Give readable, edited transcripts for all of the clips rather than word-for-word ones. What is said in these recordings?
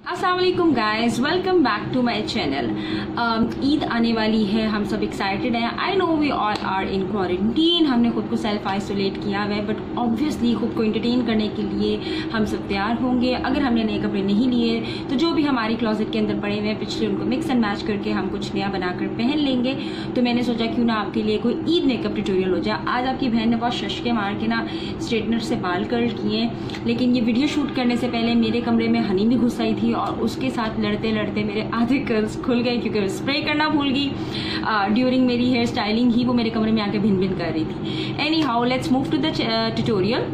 अस्सलाम वालेकुम guys, welcome back to my channel. Eid आने वाली है, हम सब एक्साइटेड हैं। I know we all are in quarantine, हमने खुद को सेल्फ आइसोलेट किया हुआ है, बट ऑब्वियसली खुद को एंटरटेन करने के लिए हम सब तैयार होंगे। अगर हमने नए कपड़े नहीं लिए तो जो भी हमारी क्लोजेट के अंदर पड़े हुए हैं पिछले, उनको मिक्स एंड मैच करके हम कुछ नया बनाकर पहन लेंगे। तो मैंने सोचा क्यों ना आपके लिए कोई ईद मेकअप ट्यूटोरियल हो जाए। आज आपकी बहन ने बहुत शशके मार के ना स्ट्रेटनर से बाल कर्ल किए, लेकिन ये वीडियो शूट करने से पहले मेरे कमरे में हनी भी घुस आई थी और उसके साथ लड़ते लड़ते मेरे आधे कर्ल्स खुल गए क्योंकि स्प्रे करना भूल गई ड्यूरिंग मेरी हेयर स्टाइलिंग ही। वो मेरे कमरे में आके भिन भिन कर रही थी। Anyhow, let's move to the tutorial.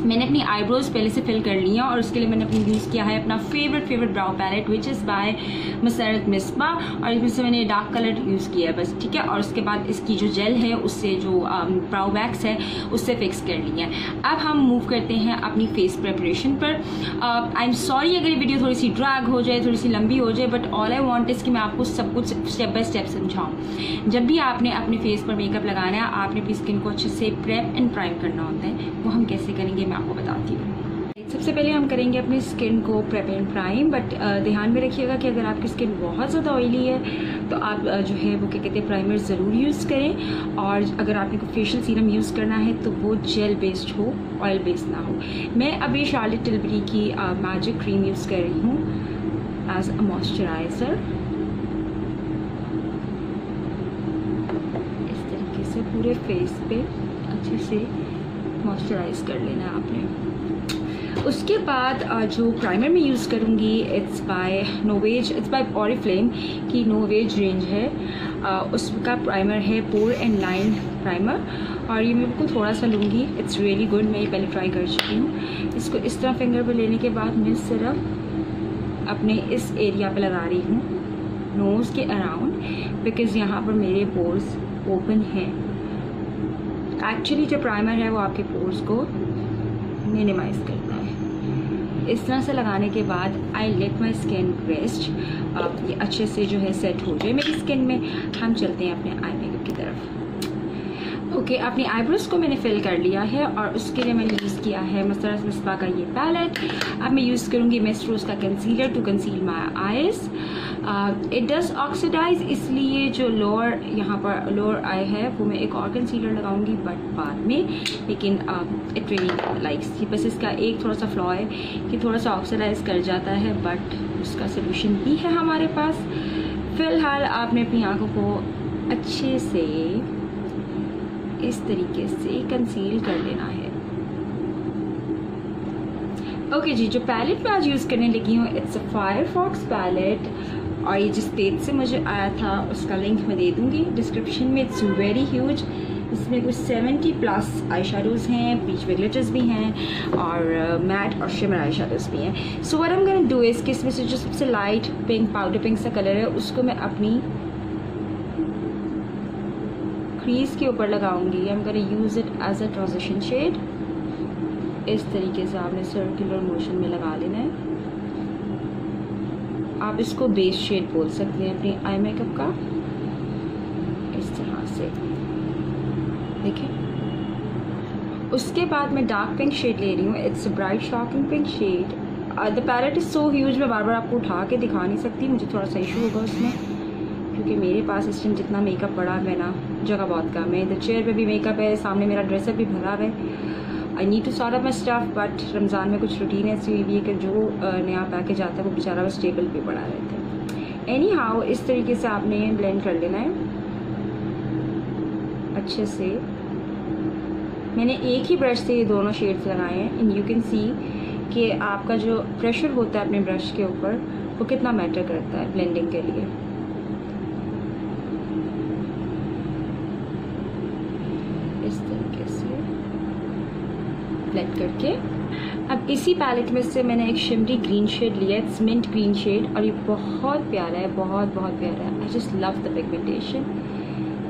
मैंने अपनी आईब्रोज पहले से फिल कर ली है और उसके लिए मैंने अपनी यूज़ किया है अपना favourite brow palette which is by Masarrat Misbah, और इसमें से मैंने डार्क कलर यूज़ किया है बस, ठीक है। और उसके बाद इसकी जो जेल है उससे जो ब्राउ वैक्स है उससे फिक्स कर ली है। अब हम मूव करते हैं अपनी फेस प्रेपरेशन पर। आई एम सॉरी अगर ये वीडियो थोड़ी सी ड्रैग हो जाए, थोड़ी सी लंबी हो जाए, but all I want is कि मैं आपको सब कुछ स्टेप बाय स्टेप समझाऊँ। जब भी आपने अपने फेस पर मेकअप लगाना है, आपने अपनी स्किन को अच्छे से प्रेप एंड प्राइम करना होता है। वो हम कैसे करेंगे मैं आपको बताती हूँ। सबसे पहले हम करेंगे अपनी स्किन को प्रेप एंड प्राइम, बट ध्यान में रखिएगा कि अगर आपकी स्किन बहुत ज़्यादा ऑयली है तो आप जो है वो क्या कहते हैं प्राइमर ज़रूर यूज़ करें। और अगर आपने कोई फेशियल सीरम यूज़ करना है तो वो जेल बेस्ड हो, ऑयल बेस्ड ना हो। मैं अभी शार्लेट टिलबरी की मैजिक क्रीम यूज़ कर रही हूँ एज अ मॉइस्चराइज़र। इस तरीके से पूरे फेस पे अच्छे से मॉइस्चराइज कर लेना है आपने। उसके बाद जो प्राइमर मैं यूज़ करूँगी it's by Novage, it's by Oriflame की नोवेज रेंज है। उसका प्राइमर है पोर एंड लाइन प्राइमर, और ये मैं बिल्कुल थोड़ा सा लूँगी। इट्स रियली गुड, मैं ये पहले ट्राई कर चुकी हूँ। इसको इस तरह फिंगर पर लेने के बाद मैं सिर्फ अपने इस एरिया पे लगा रही हूँ, नोज़ के अराउंड, बिकॉज़ यहाँ पर मेरे पोर्स ओपन हैं। एक्चुअली जो प्राइमर है वो आपके पोर्स को मिनिमाइज करता है। इस तरह से लगाने के बाद I let my skin rest, ये अच्छे से जो है सेट हो जाए मेरी स्किन में। हम चलते हैं अपने आई मेकअप की तरफ। ओके, अपनी आईब्रोज को मैंने फिल कर लिया है और उसके लिए मैंने यूज़ किया है मसरत मिसबा का ये पैलेट। अब मैं यूज़ करूँगी मेस्ट्रोज का concealer to conceal my eyes. It does oxidise, इसलिए जो लोअर यहाँ पर लोअर आई है वो मैं एक और कंसीलर लगाऊंगी बट बाद में, लेकिन इट रियली लाइक्स। बस इसका एक थोड़ा सा फ्लॉ है कि थोड़ा सा ऑक्सीडाइज कर जाता है, बट उसका सोल्यूशन भी है हमारे पास। फिलहाल आपने अपनी आँखों को अच्छे से इस तरीके से कंसील कर लेना है। ओके जी, जो पैलेट मैं आज यूज़ करने लगी हूँ इट्स अ फायरफॉक्स पैलेट, और ये जिस पेज से मुझे आया था उसका लिंक मैं दे दूँगी डिस्क्रिप्शन में। इट्स वेरी ह्यूज, इसमें कुछ 70+ आई शेडोज़ हैं, बीच में ग्लिटर्स भी हैं और मैट और शिमर आई शेडोज़ भी हैं। So what I am gonna do is कि इसमें से जो सबसे लाइट पिंक, पाउडर पिंक सा कलर है उसको मैं अपनी क्रीज के ऊपर लगाऊंगी। I am gonna use it as a transition shade. इस तरीके से आपने सर्कुलर मोशन में लगा लेना है। आप इसको बेस शेड बोल सकते हैं अपनी आई मेकअप का। इस तरह से देखिए। उसके बाद मैं डार्क पिंक शेड ले रही हूँ। It's a bright shocking pink shade. The palette is so huge, मैं बार बार आपको उठा के दिखा नहीं सकती, मुझे थोड़ा सा इशू होगा उसमें, क्योंकि मेरे पास इस टाइम जितना मेकअप पड़ा है ना, जगह बहुत कम है। इधर चेयर पे भी मेकअप है, सामने मेरा ड्रेसअप भी भरा है। I need to sort out my stuff, but Ramzan में कुछ रूटीन ऐसी हुई है कि जो नया पैकेज आता है वो बेचारा बस टेबल पे पड़ा रहता है। एनी हाउ, इस तरीके से आपने ब्लेंड कर लेना है अच्छे से। मैंने एक ही ब्रश से ये दोनों शेड्स लगाए हैं एंड यू कैन सी कि आपका जो प्रेशर होता है अपने ब्रश के ऊपर वो कितना मैटर करता है ब्लेंडिंग के लिए। इस तरीके से ब्लेंड करके अब इसी पैलेट में से मैंने एक शिमरी ग्रीन शेड लिया है, इट्स मिंट ग्रीन शेड, और ये बहुत प्यारा है, बहुत प्यारा है। I just love the pigmentation.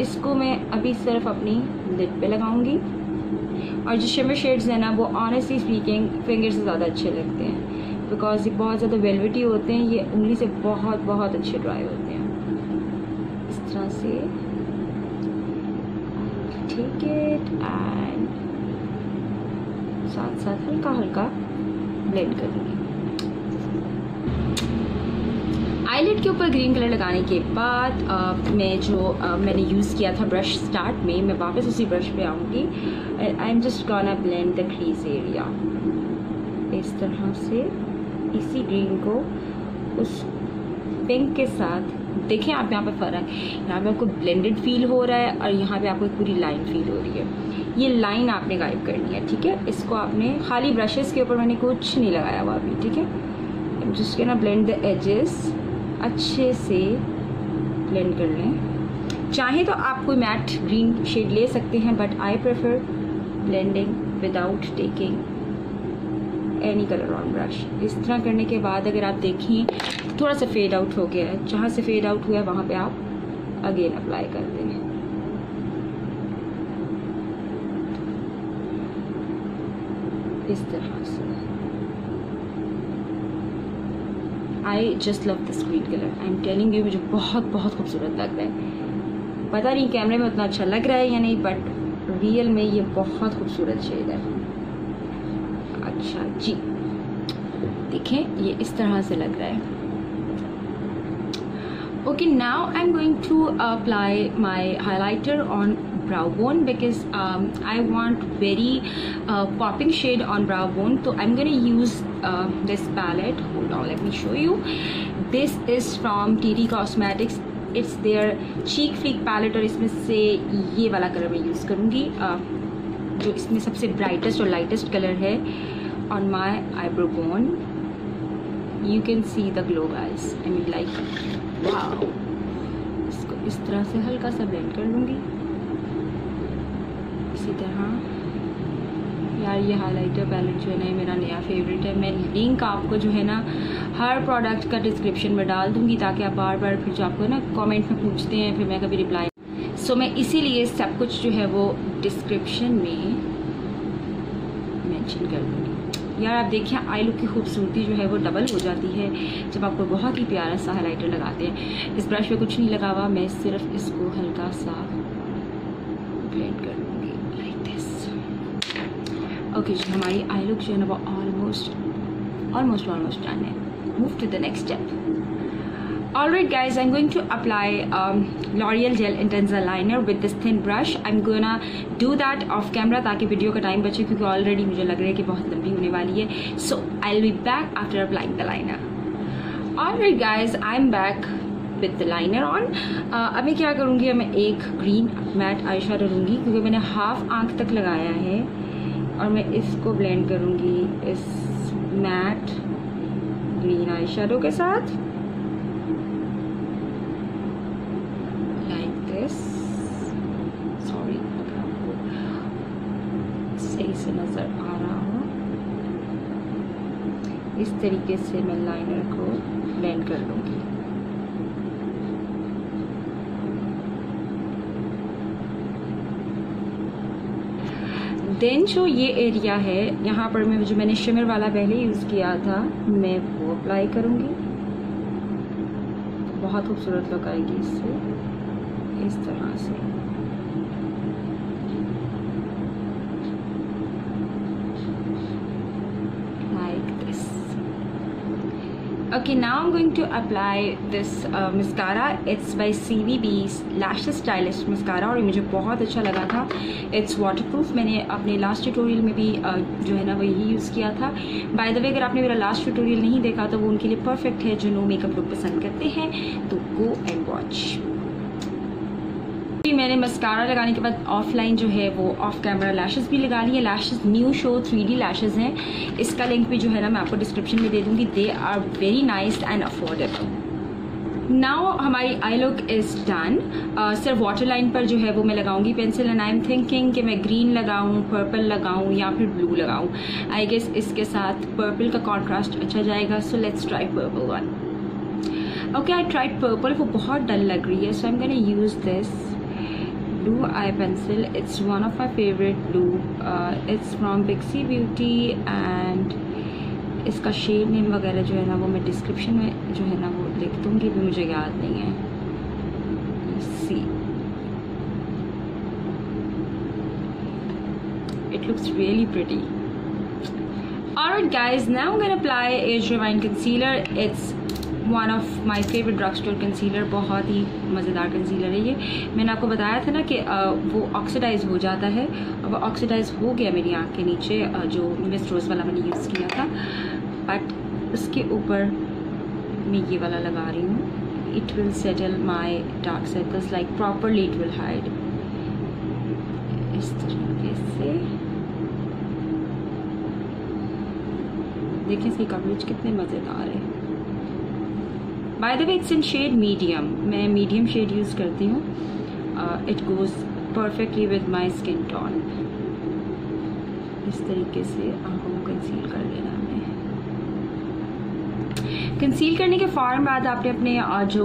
इसको मैं अभी सिर्फ अपनी लिड पे लगाऊंगी, और जो शिमर शेड्स हैं ना वो ऑनेस्टली स्पीकिंग फिंगर से ज़्यादा अच्छे लगते हैं, बिकॉज ये बहुत ज़्यादा वेलवेटी होते हैं, ये उंगली से बहुत अच्छे ड्राई होते हैं। इस तरह से टेक इट एंड साथ हल्का ब्लेंड करूँगी। आईलिड के ऊपर ग्रीन कलर लगाने के बाद मैंने यूज़ किया था ब्रश स्टार्ट में, मैं वापस उसी ब्रश पे आऊँगी। आई am just gonna blend the crease area इस तरह से, इसी ग्रीन को उस पिंक के साथ। देखें आप यहाँ पे फ़र्क, यहाँ पे आपको ब्लेंडेड फील हो रहा है और यहाँ पे आपको एक पूरी लाइन फील हो रही है। ये लाइन आपने गायब करनी है, ठीक है। इसको आपने खाली ब्रशेस के ऊपर, मैंने कुछ नहीं लगाया हुआ अभी, ठीक है। जिसके ना ब्लेंड द एजेस अच्छे से ब्लेंड कर लें। चाहे तो आप कोई मैट ग्रीन शेड ले सकते हैं, but I prefer blending without taking any colour on brush. इस तरह करने के बाद अगर आप देखें थोड़ा सा फेड आउट हो गया है, जहाँ से फेड आउट हुआ है वहाँ पे आप अगेन अप्लाई कर दें। इस तरह से I just love this green colour. I am telling you, मुझे बहुत बहुत खूबसूरत लग रहा है। पता नहीं कैमरे में उतना अच्छा लग रहा है या नहीं, बट रियल में ये बहुत खूबसूरत शेड है। अच्छा जी, देखें ये इस तरह से लग रहा है। Okay, now I'm going to apply my highlighter on brow bone because I want very popping shade on brow bone. So I'm going to use this palette. Hold on, let me show you. This is from TT Cosmetics. It's their cheek flick palette और इसमें से ये वाला colour मैं use करूँगी, जो इसमें सबसे ब्राइटेस्ट और लाइटेस्ट कलर है। On my eyebrow bone, you can see the glow, guys. I mean, like, wow. इसको इस तरह से हल्का सा ब्लेंड कर लूँगी। इसी तरह यार ये हाइलाइटर पैलेट जो है ना, मेरा नया फेवरेट है। मैं लिंक आपको जो है ना हर प्रोडक्ट का डिस्क्रिप्शन में डाल दूँगी, ताकि आप बार बार फिर जो आपको ना कमेंट में पूछते हैं फिर मैं कभी रिप्लाई। सो मैं इसीलिए सब कुछ जो है वो डिस्क्रिप्शन में मेंशन कर दूँगी। यार आप देखिए आई लुक की खूबसूरती जो है वो डबल हो जाती है जब आपको बहुत ही प्यारा सा हाइलाइटर लगाते हैं। इस ब्रश पे कुछ नहीं लगा हुआ, मैं सिर्फ इसको हल्का सा ब्लेंड कर लूँगी लाइक दिस। ओके जी, हमारी आई लुक जो है ना वो ऑलमोस्ट डन है। Move to the next step. Alright guys, I'm going to apply L'Oreal Gel Intense Liner with this thin brush. I'm gonna do that off camera ताकि video का time बचे, क्योंकि already मुझे लग रहा है कि बहुत लंबी होने वाली है। So I'll be back after applying the liner. Alright guys, I'm back with the liner on. अब मैं क्या करूँगी, मैं एक ग्रीन मैट आई शेडो लूँगी, क्योंकि मैंने हाफ आँख तक लगाया है, और मैं इसको ब्लेंड करूँगी इस मैट ग्रीन आई शेडो के साथ। सॉरी अगर आपको सही से नज़र आ रहा हो, इस तरीके से मैं लाइनर को ब्लेंड कर लूँगी। देन जो ये एरिया है यहाँ पर मैं जो मैंने शिमर वाला पहले यूज़ किया था, मैं वो अप्लाई करूँगी। बहुत खूबसूरत लुक आएगी इससे, इस तरह से। Like this. Okay, now I'm going to apply this mascara. It's by CVB's Lashes Stylist mascara और ये मुझे बहुत अच्छा लगा था। It's waterproof। मैंने अपने लास्ट ट्यूटोरियल में भी जो है ना वो यही यूज़ किया था। बाय द वे, अगर आपने मेरा लास्ट ट्यूटोरियल नहीं देखा तो वो उनके लिए परफेक्ट है जो नो मेकअप लुक पसंद करते हैं, तो गो एंड वॉच। मैंने मस्कारा लगाने के बाद ऑफलाइन जो है वो ऑफ कैमरा लैशेस भी लगा ली है। Lashes new show 3D lashes हैं, इसका लिंक भी जो है ना मैं आपको डिस्क्रिप्शन में दे दूंगी। They are very nice and affordable. Now हमारी आई लुक इज़ डन। सिर्फ वाटर लाइन पर जो है वो मैं लगाऊंगी pencil, and I am thinking कि मैं ग्रीन लगाऊं, पर्पल लगाऊं या फिर ब्लू लगाऊं। आई गेस इसके साथ पर्पल का कॉन्ट्रास्ट अच्छा जाएगा, so let's try purple one. Okay, I tried purple, वो बहुत डल लग रही है, so I am gonna use this blue eye pencil. It's one of my favorite blue. It's from Pixie Beauty and इसका shade name वगैरह जो है ना वो मैं डिस्क्रिप्शन में जो है ना वो लिख दूँगी, भी मुझे याद नहीं है। See, it looks really pretty. Alright guys, now I'm gonna apply Age Rewind concealer. It's one of my favourite drug store concealer, बहुत ही मज़ेदार कंसीलर है ये। मैंने आपको बताया था ना कि वो ऑक्सीडाइज हो जाता है, और वो ऑक्सीडाइज हो गया मेरी आँख के नीचे जो मिस रोज़ वाला मैंने यूज़ किया था, बट उसके ऊपर मैं ये वाला लगा रही हूँ। It will settle my dark circles like properly, it will hide. इस तरीके से देखिए इसकी कवरेज कितने मज़ेदार है। By the way it's in shade medium, मैं मीडियम शेड यूज़ करती हूँ। It goes perfectly with my skin tone. इस तरीके से आंखों को कंसील कर लेना है। कंसील करने के फ़ौरन बाद आपने अपने जो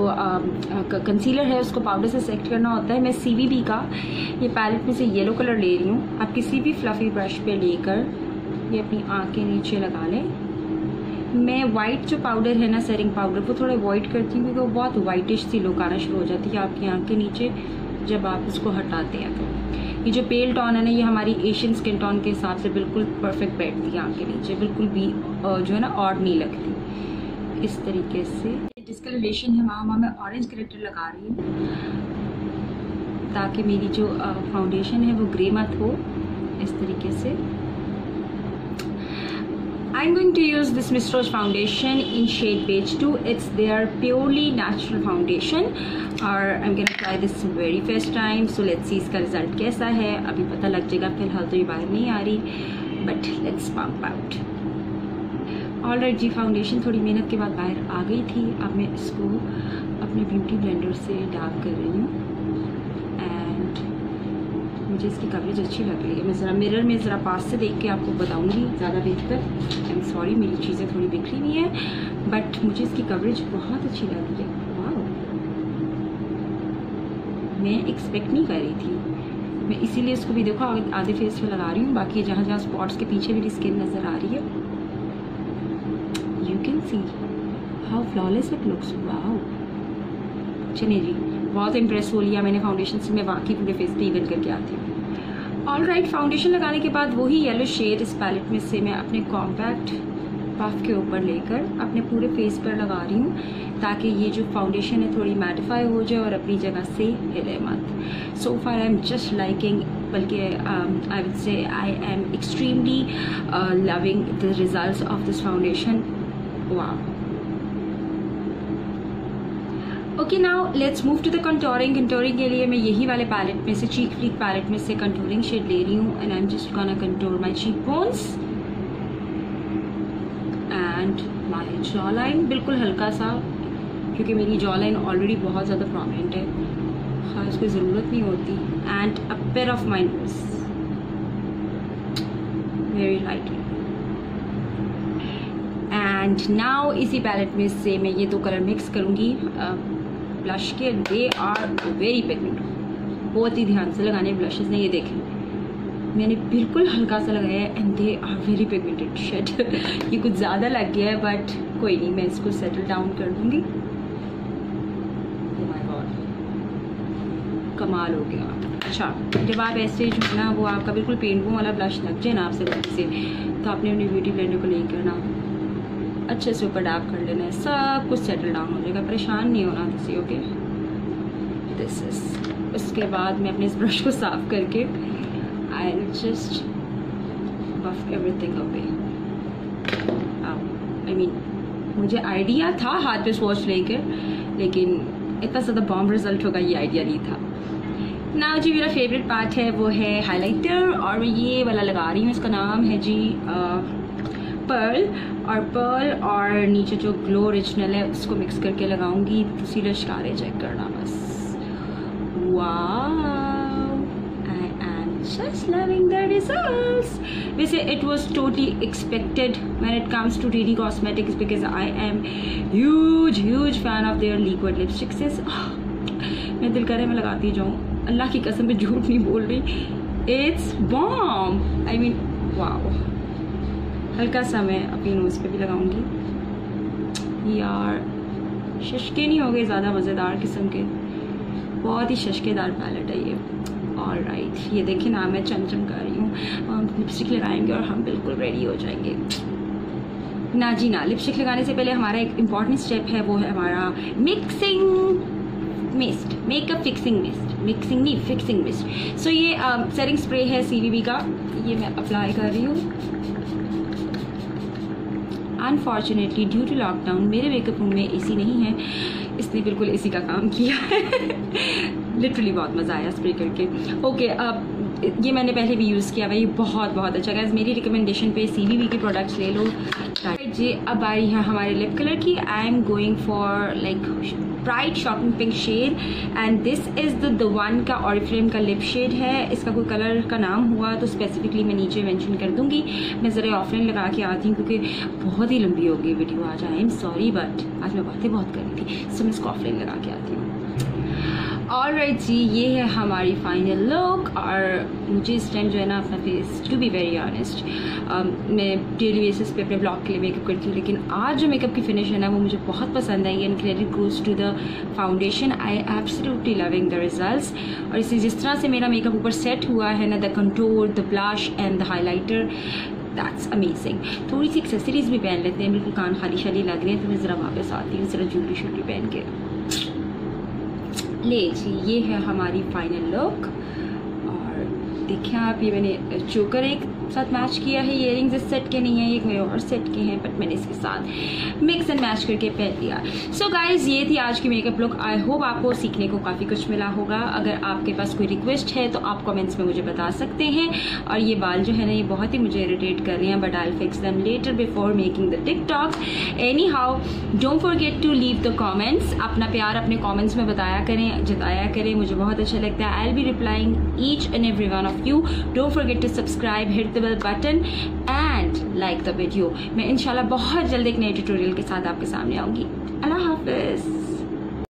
कंसीलर है उसको पाउडर से सेट करना होता है। मैं CVB का ये पैलेट में से येलो कलर ले रही हूँ। आप किसी भी फ्लफ़ी ब्रश पे लेकर ये अपनी आँख के नीचे लगा लें। मैं वाइट जो पाउडर है ना, सेटिंग पाउडर, वो थोड़ा अवॉइड करती हूँ क्योंकि वो बहुत वाइटिश सी लुक आना शुरू हो जाती है आपकी आँख के नीचे जब आप उसको हटाते हैं। तो ये जो पेल टोन है ना, ये हमारी एशियन स्किन टोन के हिसाब से बिल्कुल परफेक्ट बैठती है आँख के नीचे, बिल्कुल भी जो है ना ऑड नहीं लगती। इस तरीके से डिस्कलरेशन है वहाँ मैं ऑरेंज करेक्टर लगा रही हूँ ताकि मेरी जो फाउंडेशन है वो ग्रे मत हो। इस तरीके से I'm going to use this Miss Rose foundation in shade Beige 2. It's their purely natural foundation और I'm gonna try this very first time. So let's see इसका रिजल्ट कैसा है, अभी पता लग जाएगा। फिलहाल तो ये बाहर नहीं आ रही, but let's pump out. Alright जी, फाउंडेशन थोड़ी मेहनत के बाद बाहर आ गई थी। अब मैं इसको अपने ब्यूटी ब्लेंडर से डार्क कर रही हूँ एंड मुझे इसकी कवरेज अच्छी लग रही है। मैं ज़रा मिरर में ज़रा पास से देख के आपको बताऊंगी ज़्यादा बेहतर। आई एम सॉरी, मेरी चीज़ें थोड़ी बिखरी हुई हैं, बट मुझे इसकी कवरेज बहुत अच्छी लग रही है। वाह, मैं एक्सपेक्ट नहीं कर रही थी। मैं इसीलिए इसको भी देखो आधे फेस पे लगा रही हूँ, बाकी जहाँ जहाँ स्पॉट्स के पीछे मेरी स्किन नज़र आ रही है। You can see how flawless it looks. Wow, चलिए जी, बहुत इम्प्रेस हो लिया मैंने फाउंडेशन से। मैं बाकी पूरे फेस पे इवन करके आती हूँ। ऑलराइट, फाउंडेशन लगाने के बाद वही येलो शेड इस पैलेट में से मैं अपने कॉम्पैक्ट पफ के ऊपर लेकर अपने पूरे फेस पर लगा रही हूँ ताकि ये जो फाउंडेशन है थोड़ी मैटिफाई हो जाए और अपनी जगह से हिले मत। So far I am just liking, बल्कि I would say I am extremely loving the results of this foundation. वाह। Okay, now let's move to the contouring. Contouring के लिए मैं यही वाले पैलेट में से, चीक फ्लीक पैलेट में से कंटूरिंग शेड ले रही हूँ and I am just gonna contour my cheek bones and my jaw line, बिल्कुल हल्का सा, क्योंकि मेरी जॉ लाइन ऑलरेडी बहुत ज़्यादा प्रॉमिनेंट है, खास कोई ज़रूरत नहीं होती। And a pair of my knows very lightly. And now इसी पैलेट में से मैं ये दो कलर मिक्स करूँगी ब्लश के। दे आर वेरी पिगमेंट, बहुत ही ध्यान से लगाने ब्लशेस ने। ये देखें, मैंने बिल्कुल हल्का सा लगाया है and they are very pigmented shade. ये कुछ ज़्यादा लग गया है, बट कोई नहीं, मैं इसको सेटल डाउन कर दूँगी। ओह माय गॉड, कमाल हो गया। अच्छा, जब आप ऐसे जो है ना, वो आपका बिल्कुल पेंटू वाला ब्लश लग जाए ना आपसे गलती से, तो आपने अपने ब्यूटी ब्लेंडर को लेकर ना अच्छे से ऊपर डैप कर लेना है, सब कुछ सेटल डाउन हो जाएगा, परेशान नहीं होना किसी। Okay, this is. उसके बाद मैं अपने इस ब्रश को साफ करके I just buff everything away. I mean, मुझे आइडिया था हाथ पे स्वॉच लेकर, लेकिन इतना ज़्यादा बॉम्ब रिजल्ट होगा ये आइडिया नहीं था। ना जी, मेरा फेवरेट पार्ट है वो है हाइलाइटर, और मैं ये वाला लगा रही हूँ। इसका नाम है जी पर्ल, और नीचे जो ग्लो ओरिजिनल है उसको मिक्स करके लगाऊंगी। उसी लश्कारे चेक करना बस। Wow, I am just loving the results. वैसे it was totally expected when it comes to DD cosmetics, because I am huge fan of their liquid lipsticks. मैं दिल करे मैं लगाती जाऊँ, अल्लाह की कसम पे झूठ नहीं बोल रही। It's bomb, I mean wow. हल्का सा मैं अपनी नोज़ पे भी लगाऊंगी। यार, शशके नहीं हो गए ज़्यादा, मज़ेदार किस्म के, बहुत ही शशकेदार पैलेट है ये। ऑलराइट, ये देखिए ना, मैं चमचम कर रही हूँ। हम लिपस्टिक लगाएंगे और हम बिल्कुल रेडी हो जाएंगे। ना जी ना, लिपस्टिक लगाने से पहले हमारा एक इम्पॉर्टेंट स्टेप है, वो है हमारा mixing mist, makeup fixing mist, mixing नहीं फिक्सिंग मिस्ट। सो ये सेटिंग स्प्रे है CVB का, ये मैं अप्लाई कर रही हूँ। अनफॉर्चुनेटली ड्यू टू लॉकडाउन मेरे मेकअप रूम में AC नहीं है, इसने बिल्कुल AC का काम किया है। लिटरली बहुत मज़ा आया स्प्रे करके। ओके, अब ये मैंने पहले भी यूज़ किया हुआ, ये बहुत बहुत अच्छा। गाइस मेरी रिकमेंडेशन पे CVB के प्रोडक्ट्स ले लो। जी अब आ रही है हमारे लिप कलर की। I am going for like bright shocking pink shade and this is the one का ऑरिफ्लेम का लिप शेड है। इसका कोई कलर का नाम हुआ तो स्पेसिफिकली मैं नीचे मेंशन कर दूंगी। मैं ज़रा ऑफलाइन लगा के आती हूँ क्योंकि बहुत ही लंबी हो गई वीडियो आज। आई एम सॉरी बट आज मैं बातें बहुत कर रही थी, सो मैं इसको ऑफलाइन लगा के आती हूँ। ऑलराइट जी, ये है हमारी फाइनल लुक। और मुझे इस टाइम जो है ना अपना face, to be very honest, मैं डेली बेसिस पे अपने ब्लॉग के लिए मेकअप करती हूँ, लेकिन आज जो मेकअप की फिनिश है ना वो मुझे बहुत पसंद आई and credit goes to the foundation. I absolutely loving the results. और इसे जिस तरह से मेरा मेकअप ऊपर सेट हुआ है ना, the contour, the blush and the highlighter, that's amazing. थोड़ी सी एक्सेसरीज भी पहन लेते हैं, बिल्कुल कान खाली शाली लग रहे हैं, तो मैं ज़रा वापस आती हूँ ज़रा ज्वेलरी शूलरी पहन के। ले जी, ये है हमारी फाइनल लुक। और देखिए आप, ये मैंने चोकर एक साथ मैच किया है, इयरिंग्स इस सेट के नहीं है, ये मेरे और सेट के हैं, बट मैंने इसके साथ मिक्स एंड मैच करके पहन लिया। सो गाइज ये थी आज की मेकअप लुक। आई होप आपको सीखने को काफ़ी कुछ मिला होगा। अगर आपके पास कोई रिक्वेस्ट है तो आप कमेंट्स में मुझे बता सकते हैं। और ये बाल जो है ना, ये बहुत ही मुझे इरिटेट कर रहे हैं, but I will fix them later before making the TikToks. Anyhow, don't forget to leave the comments. अपना प्यार अपने कॉमेंट्स में बताया करें, जताया करें, मुझे बहुत अच्छा लगता है। I will be replying each and every one of you. Don't forget to subscribe, hit the bell button and like the video. मैं इंशाल्लाह बहुत जल्द एक नए ट्यूटोरियल के साथ आपके सामने आऊंगी। अल्लाह हाफिज।